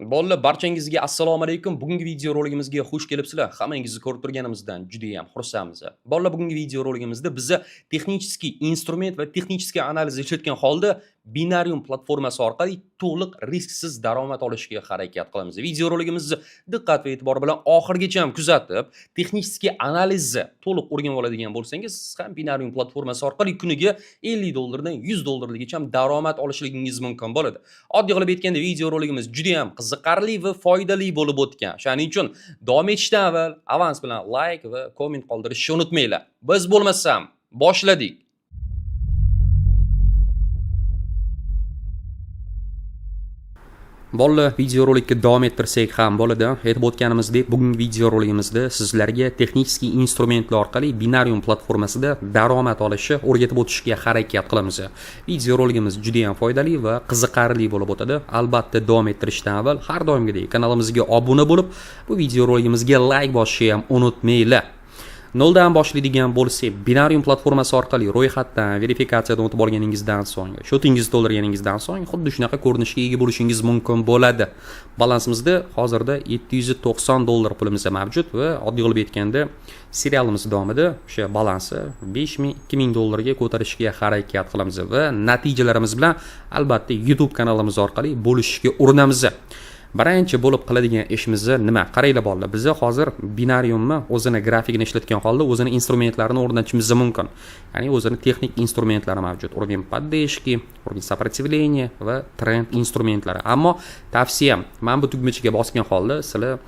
Bolalar, barchangizga assalomu alaykum. Bugungi video roligimizga xush kelibsizlar. Hammangizni ko'rib turganimizdan juda ham xursandmiz. Bolalar, bugungi video roligimizda biz texnik instrument va texnik analiz ishlatgan holda Binarium platformasi orqali to'liq risksiz daromad olishga harakat qilamiz. Video roligimizni diqqat va e'tibor bilan oxirigacha kuzatib, texnik analizni to'liq o'rganib oladigan bo'lsangiz, siz ham Binarium platformasi orqali kuniga $50 dan $100 daromad olishligingiz mumkin bo'ladi. Oddiy qilib aytganda, video roligimiz juda ham qiziqarli va foydali bo'lib o'tgan. Shuning uchun davom etishdan avval avans bilan like va komment qoldirishni unutmanglar. Biz bo'lmasam boshladik. Bolalar, video rolikka davom ettirsak ham bo'ladi. Aytib o'tganimizdek, bugungi video roligimizda sizlarga texnik instrumentlar orqali Binarium platformasida daromad olishni o'rgatib o'tishga harakat qilamiz. Video roligimiz juda ham foydali va qiziqarli bo'lib o'tadi. Albatta, davom ettirishdan avval har doimgidek kanalimizga obuna bo'lib, bu video roligimizga like bosishni ham unutmanglar. Noldan boshlaydigan bo'lsak, Binarium platformasi orqali ro'yxatdan, verifikatsiyadan o'tib olganingizdan so'ng, shotingizni to'ldirganingizdan so'ng xuddi shunaqa ko'rinishga ega bo'lishingiz mumkin bo'ladi. Balansimizda hozirda $790 pulimiz mavjud va oddiy qilib aytganda, serialimiz davomida o'sha balansi $5000-$2000 ga ko'tarishga harakat qilamiz va natijalarimiz bilan albatta YouTube kanalimiz orqali bo'lishishga urinamiz. Birinchi bo'lib qiladigan ishimiz nima? Qaranglar bolalar, biz hozir Binariumni o'zini grafikini ishlatgan holda o'zini instrumentlarini o'rnatishimiz mumkin. Ya'ni o'zini texnik instrumentlari mavjud. Уровень поддержки, уровень сопротивления va trend instrumentlari. Ammo tavsiyam, mana bu tugmachaga bosgan holda sizlar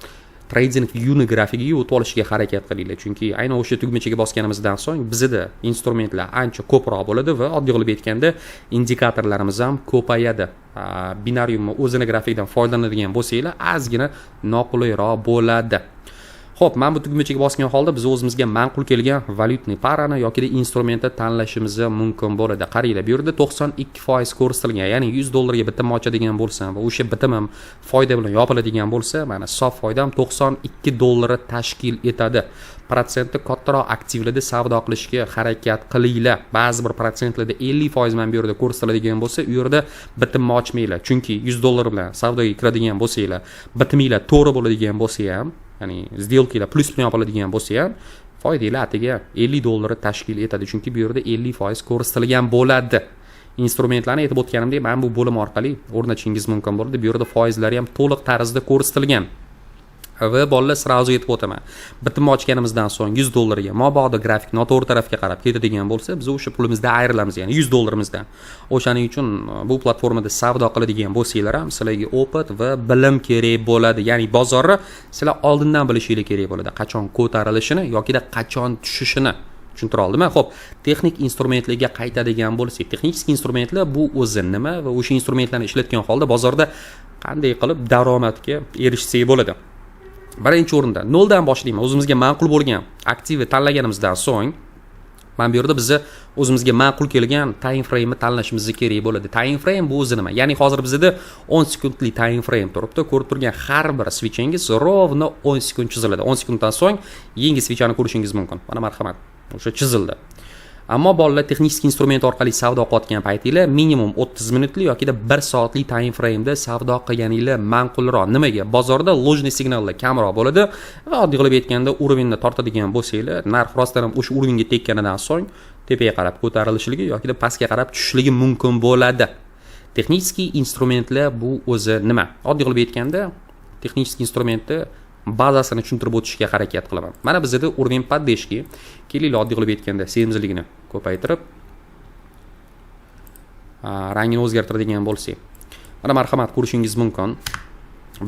Trading View grafikiga o'tib olishga harakat qilinglar. Chunki aynan o'sha tugmachaga bosganimizdan so'ng bizda instrumentlar ancha ko'proq bo'ladi va oddiy qilib aytganda indikatorlarimiz ham ko'payadi. Binariumni o'zini grafikdan foydalanadigan bo'lsanglar, ozgina noqulayroq bo'ladi. Xo'p, mana bu tugmachaga bosgan holda biz o'zimizga ma'qul kelgan valyutni parani yoki instrumentni tanlashimiz mumkin bo'ladi. Qaranglar, bu yerda 92% ko'rsatilgan, ya'ni $100 ga bitim ochadigan bo'lsam va o'sha bitim ham foyda bilan yopiladigan bo'lsa, mana sof foydam $92 tashkil etadi. Protsentni kattaroq aktivlarda savdo qilishga harakat qilinglar. Ba'zi bir protsentlarda 50% mana bu yerda ko'rsatiladigan bo'lsa, u yerda bitimni ochmanglar. Chunki $100 bilan savdoga kiradigan bo'lsanglar, bitiminglar to'g'ri bo'ladigan bo'lsa ham, ya'ni сделкаlar plus bilan yopiladigan bo'lsa ham, foydanglar atiga $50 tashkil etadi. Chunki bu yerda 50% ko'rsatilgan bo'ladi. Instrumentlarni aytib o'tganimdek, mana bu bo'lim orqali o'rnatishingiz mumkin bo'ladi. Bu yerda foizlari ham to'liq tarzda ko'rsatilgan. Va bolalar, srazu aytib o'taman. Bitimni ochganimizdan so'ng $100 ga mabodo grafik noto'g'ri tarafga qarab ketadigan bo'lsa, biz o'sha pulimizdan ayrilamiz, ya'ni $100 O'shaning uchun bu platformada savdo qiladigan bo'lsanglar ham sizlarga opit va bilim kerak bo'ladi. Ya'ni bozorni sizlar oldindan bilishingiz kerak bo'ladi. Qachon ko'tarilishini yoki qachon tushishini. Tushuntira oldimmi? Xo'p, texnik instrumentlarga qaytadigan bo'lsak, texnik instrumentlar bu o'zi nima va o'sha instrumentlarni ishlatgan holda bozorda qanday qilib daromadga erishsak bo'ladi? Birinchi o'rinda noldan boshlaymiz. O'zimizga ma'qul bo'lgan aktivni tanlaganimizdan so'ng, mana bu yerda biz o'zimizga ma'qul kelgan time frame ni tanlashimiz kerak bo'ladi. Time frame bu o'zi nima? Ya'ni hozir bizda 10 sekundli time frame turibdi. Ko'rib turgan har bir switchingiz rovno 10 sekund chiziladi. 10 sekunddan so'ng yangi switchani ko'rishingiz mumkin. Mana marhamat, o'sha chizildi. Ammo bolalar, texnik instrument orqali savdo qilayotgan paytinglar minimum 30 minutli yoki 1 soatli time frame da savdo qilganinglar ma'qulroq. Nimaga? Bozorda lojniy signallar kamroq bo'ladi va oddiy qilib aytganda urovenni tortadigan bo'lsanglar, narx rostdan ham o'sha urovenga tekganidan so'ng tepaga qarab ko'tarilishligi yoki pastga qarab tushishligi mumkin bo'ladi. Texnik instrumentlar bu o'zi nima? Oddiy qilib aytganda, texnik instrumentni bazasini tushuntirib o'tishga harakat qilaman. Mana bizda уровень поддержки, kelinglar oddiy qilib aytganda semizligini ko'paytirib rangini o'zgartiradigan bo'lsak, mana marhamat, ko'rishingiz mumkin.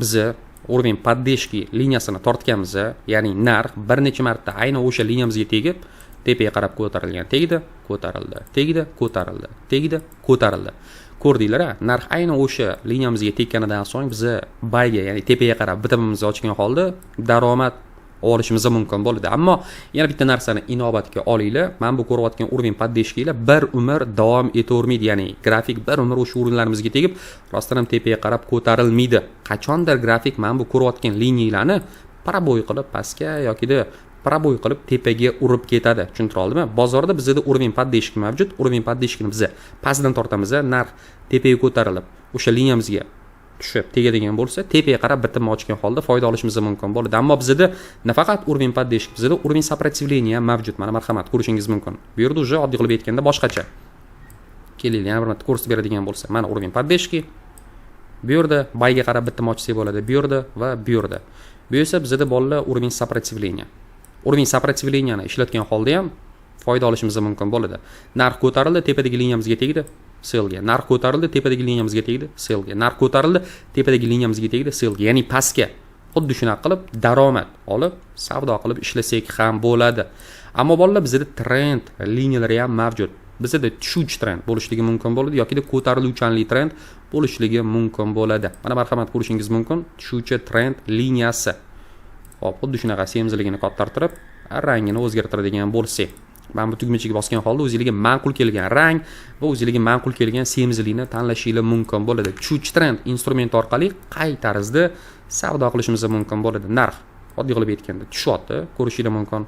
Biz уровень поддержки liniyasini tortganmiz, ya'ni narx bir necha marta aynan o'sha liniyamizga tegib tepaga qarab ko'tarilgan. Tegdi, ko'tarildi, tegdi, ko'tarildi, tegdi, ko'tarildi. Ko'rdinglar, narx aynan o'sha liniyamizga tekganidan so'ng biz bayga, ya'ni tepaga qarab bitimimizni ochgan holda daromad olishimiz mumkin bo'ladi. Ammo yana bitta narsani inobatga olinglar. Mana bu ko'rayotgan уровень поддержкаlar bir umr davom etavermaydi. Ya'ni grafik bir umr o'sha o'rinlarimizga tegib, rostdan ham tepaga qarab ko'tarilmaydi. Qachondir grafik mana bu ko'rayotgan liniyalarni paraboy qilib pastga yoki paraboy qilib tepaga urib ketadi. Tushuntira oldimmi? Bozorda bizda уровень поддержки mavjud. Уровень поддержкini biz pastdan tortamiz, narx tepaga ko'tarilib, o'sha liniyamizga tushib tegadigan bo'lsa, tepaga qarab bitimni ochgan holda foyda olishimiz mumkin bo'ladi. Ammo bizda nafaqat уровень поддержки, bizda уровень сопротивления ham mavjud. Mana marhamat, ko'rishingiz mumkin. Bu yerda уже oddiy qilib aytganda boshqacha. Keling, yana bir marta ko'rsatib beradigan bo'lsa, mana уровень поддержки. Bu yerda bayga qarab bitimni ochsak bo'ladi, bu yerda va bu yerda. Bu esa bizda bolalar уровень сопротивления. Уровень сопротивлениeni ishlatgan holda ham foyda olishimiz mumkin bo'ladi. Narx ko'tarildi, tepadagi liniyamizga tegdi, sellga. Narx ko'tarildi, tepadagi liniyamizga tegdi, sellga. Narx ko'tarildi, tepadagi liniyamizga tegdi, sellga. Ya'ni pastga xuddi shunaqa qilib daromad olib, savdo qilib ishlasak ham bo'ladi. Ammo bolalar bizda trend liniyalari ham mavjud. Bizda tushuvchi trend bo'lishligi mumkin bo'ladi yoki ko'tariluvchanli trend bo'lishligi mumkin bo'ladi. Mana marhamat, ko'rishingiz mumkin, tushuvchi trend liniyasi. Hop, xuddi shunaqa semizligini kattartirib, rangini o'zgartiradigan bo'lsak, mana bu tugmachaga bosgan holda o'zingizga ma'qul kelgan rang va o'zingizga ma'qul kelgan semizlikni tanlashingiz mumkin bo'ladi. Tushuvchi trend instrument orqali qay tarzda savdo qilishimiz mumkin bo'ladi. Narx oddiy qilib aytganda tushyapti, ko'rishingiz mumkin.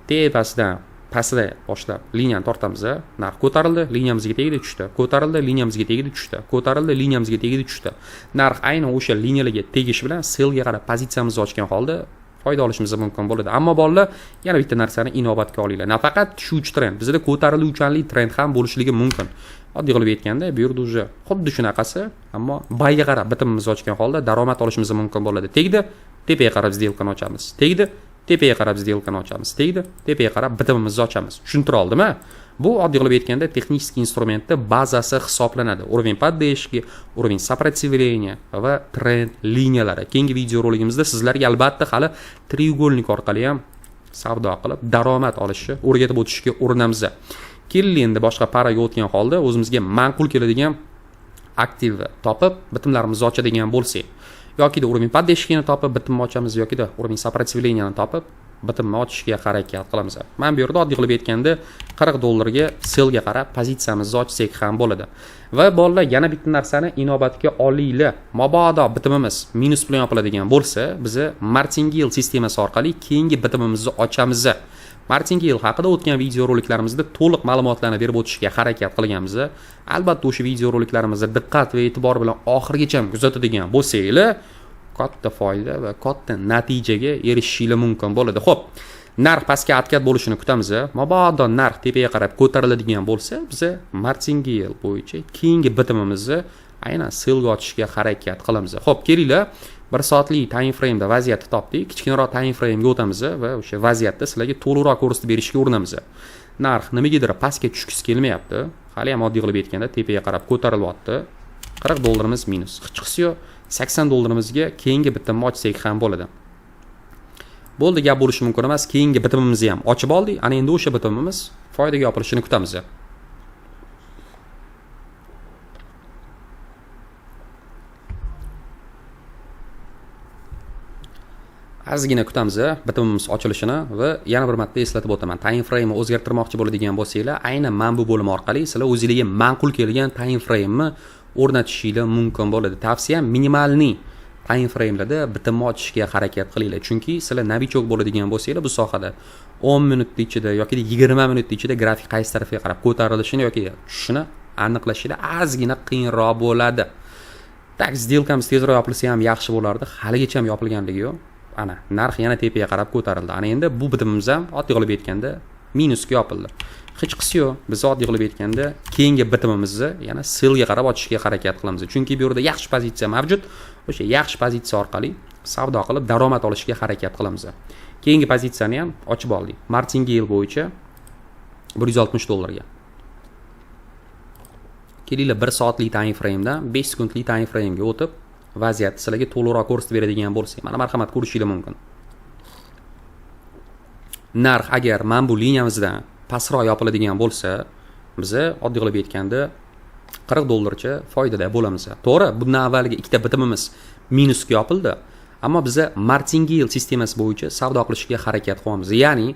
Tepasidan pastda boshlab liniyani tortamiz, narx ko'tarildi, liniyamizga tegdi, tushdi. Ko'tarildi, liniyamizga tegdi, tushdi. Ko'tarildi, liniyamizga tegdi, tushdi. Narx aynan o'sha liniyalarga tegish bilan sellga qarab pozitsiyamizni ochgan holda foyda olishimiz mumkin bo'ladi. Ammo bolalar yana bitta narsani inobatga olinglar. Nafaqat tushuvchi trend, bizda ko'tariluvchanli trend ham bo'lishligi mumkin. Oddiy qilib aytganda, bu yerda уже xuddi shunaqasi, ammo bayga qarab bitimimizni ochgan holda daromad olishimiz mumkin bo'ladi. Tegdi, tepaga qarab сделканы ochamiz. Tegdi, tepaga qarab сделканы ochamiz. Tegdi, tepaga qarab bitimimizni ochamiz. Tushuntira oldimmi? Bu oddiy qilib aytganda texnik instrumentda bazasi hisoblanadi. Уровень поддержки, уровень сопротивления va trend liniyalari. Keyingi videoroligimizda sizlarga albatta hali треугольник orqali ham savdo qilib daromad olishni o'rgatib o'tishga urinamiz. Keling, endi boshqa paraga o'tgan holda o'zimizga ma'qul keladigan aktivni topib bitimlarimizni ochadigan bo'lsak, yoki уровень поддержкini topib bitimni ochamiz yoki уровень сопротивлениeni topib bitimni ochishga harakat qilamiz. Men bu yerda oddiy qilib aytganda $40 ga sellga qarab pozitsiyamizni ochsak ham bo'ladi. Va bolalar yana bitta narsani inobatga olinglar. Mabodo bitimimiz minus bilan yopiladigan bo'lsa, biz martingale sistemasi orqali keyingi bitimimizni ochamiz. Martingale haqida o'tgan videoroliklarimizda to'liq ma'lumotlarni berib o'tishga harakat qilganmiz. Albatta o'sha videoroliklarimizni diqqat va e'tibor bilan oxirigacha kuzatadigan bo'lsanglar, katta foyda va katta natijaga erishishingiz mumkin bo'ladi. Xo'p, narx pastga atkat bo'lishini kutamiz. Mabodo narx tepaga qarab ko'tariladigan bo'lsa, biz martingale bo'yicha keyingi bitimimizni aynan sellga ochishga harakat qilamiz. Xo'p, kelinglar, 1 soatlik time frame da vaziyatni topdik. Kichkinaroq time frame ga o'tamiz va o'sha vaziyatda sizlarga to'liqroq ko'rsatib berishga urinamiz. Narx nimagadir pastga tushgisi kelmayapti. Hali ham oddiy qilib aytganda tepaga qarab ko'tarilyapti. $40 minus. Hech qisi yo'q. $80 keyingi bitimni ochsak ham bo'ladi. Bo'ldi, gap bo'lishi mumkin emas. Keyingi bitimimizni ham ochib oldik. Ana endi o'sha bitimimiz foydaga yopilishini kutamiz. Ozgina kutamiz bitimimiz ochilishini va yana bir marta eslatib o'taman. Time frame o'zgartirmoqchi bo'ladigan bo'lsanglar, aynan mana bu bo'lim orqali sizlar o'zingizga ma'qul kelgan time frame o'rnatishingiz mumkin bo'ladi. Tavsiyam minimalni time framelarda bitimni ochishga harakat qilinglar. Chunki sizlar novichok bo'ladigan bo'lsanglar bu sohada 10 minut ichida yoki 20 minut ichida grafik qaysi tarafga qarab ko'tarilishini yoki tushishini aniqlashingiz ozgina qiyinroq bo'ladi. Tak, сделкamiz tezroq yopilsa ham yaxshi bo'lardi. Haligacha ham yopilganligi yo'q. Ana, narx yana tepaga qarab ko'tarildi. Ana endi bu bitimimiz ham oddiy qilib aytganda minusga yopildi. Hech qisi yo'q. Biz oddiy qilib aytganda keyingi bitimimizni yana sellga qarab ochishga harakat qilamiz. Chunki bu yerda yaxshi pozitsiya mavjud. O'sha yaxshi pozitsiya orqali savdo qilib daromad olishga harakat qilamiz. Keyingi pozitsiyani ham ochib oldik. Martingale bo'yicha $160 ga. Kelinglar 1 soatlik time frame dan 5 sekundlik time frame ga o'tib vaziyatni sizlarga to'liqroq ko'rsatib beradigan bo'lsak, mana marhamat, ko'rishingiz mumkin. Narx agar mana bu liniyamizdan pastroq yopiladigan bo'lsa, biz oddiy qilib aytganda $40 cha foydada bo'lamiz. To'g'ri, bundan avvalgi ikkita bitimimiz minusga yopildi, ammo biz martingale sistemasi bo'yicha savdo qilishga harakat qilamiz. Ya'ni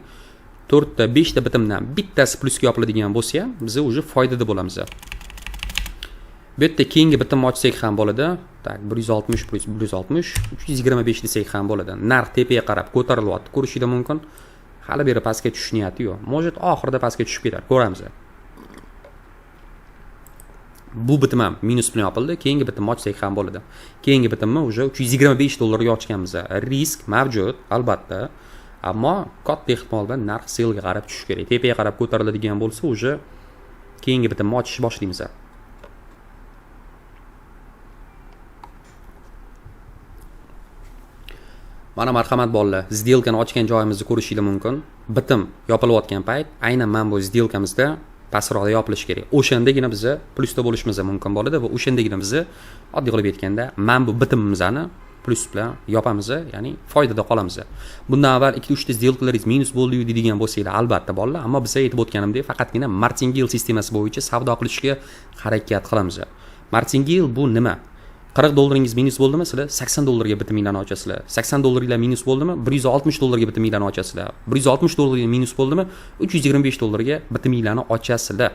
4 ta 5 ta bitimdan bittasi plusga yopiladigan bo'lsa ham, biz уже foydada bo'lamiz. Bu yerda keyingi bitimni ochsak ham bo'ladi. Tak, 160 plus 160, 325 desak ham bo'ladi. Narx tepaga qarab ko'tarilyapti, ko'rishingiz mumkin. Hali beri pastga tushish niyati yo'q. Может, oxirida pastga tushib ketar, ko'ramiz. Bu bitim ham minus bilan yopildi. Keyingi bitimni ochsak ham bo'ladi. Keyingi bitimni уже $325 ochganmiz. Risk mavjud, albatta. Ammo katta ehtimol bilan narx sellga qarab tushishi kerak. Tepaga qarab ko'tariladigan bo'lsa, уже keyingi bitimni ochishni boshlaymiz. Mana marhamat bolalar, сделканы ochgan joyimizni ko'rishingiz mumkin. Bitim yopilayotgan payt aynan mana bu сделкамizda pastroqda yopilishi kerak. O'shandagina biz plusda bo'lishimiz mumkin bo'ladi va o'shandagina biz oddiy qilib aytganda mana bu bitimimizni plus bilan yopamiz, ya'ni foydada qolamiz. Bundan avval 2-3 ta сделкалaringiz minus bo'ldi deydigan bo'lsanglar, albatta bolalar, ammo biz aytib o'tganimdek faqatgina martingale sistemasi bo'yicha savdo qilishga harakat qilamiz. Martingale bu nima? $40 minus bo'ldimi, sizlar $80 bitiminglarni ochasizlar. $80 minus bo'ldimi, $160 bitiminglarni ochasizlar. $160 minus bo'ldimi, $325 bitiminglarni ochasizlar.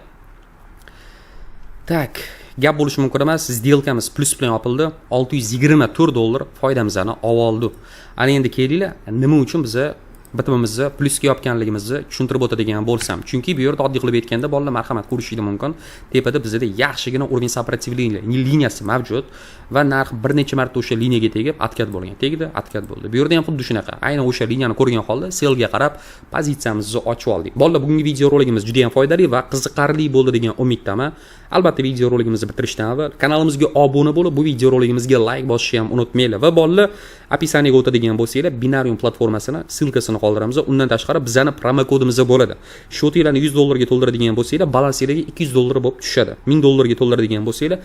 Tak, gap bo'lishi mumkin emas. Сделкamiz plus bilan yopildi. $624 foydamizni oldi. Ana endi kelinglar, nima uchun biz bitimimizni plusga yopganligimizni tushuntirib o'tadigan bo'lsam. Chunki bu yerda oddiy qilib aytganda bolalar marhamat ko'rishingiz mumkin. Tepada bizda yaxshigina уровень сопротивления liniyasi mavjud va narx bir necha marta o'sha liniyaga tegib atkat bo'lgan. Tegdi, atkat bo'ldi. Bu yerda ham xuddi shunaqa. Aynan o'sha liniyani ko'rgan holda sellga qarab pozitsiyamizni ochib oldik. Bolalar, bugungi video roligimiz juda ham foydali va qiziqarli bo'ldi degan umiddaman. Albatta video roligimizni bitirishdan avval kanalimizga obuna bo'lib, bu video roligimizga like bosishni ham unutmanglar. Va bolalar, описаниеga o'tadigan bo'lsanglar, Binarium platformasini silkasini qoldiramiz. Undan tashqari bizning promo kodimiz bo'ladi. Shotinglarni $100 to'ldiradigan bo'lsanglar, balansingizga $200 bo'lib tushadi. $1000 to'ldiradigan bo'lsanglar,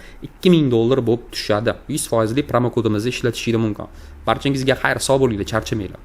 $2000 bo'lib tushadi. 100% promo kodimizni ishlatishingiz mumkin. Barchangizga xayr, sog' bo'linglar, charchamanglar.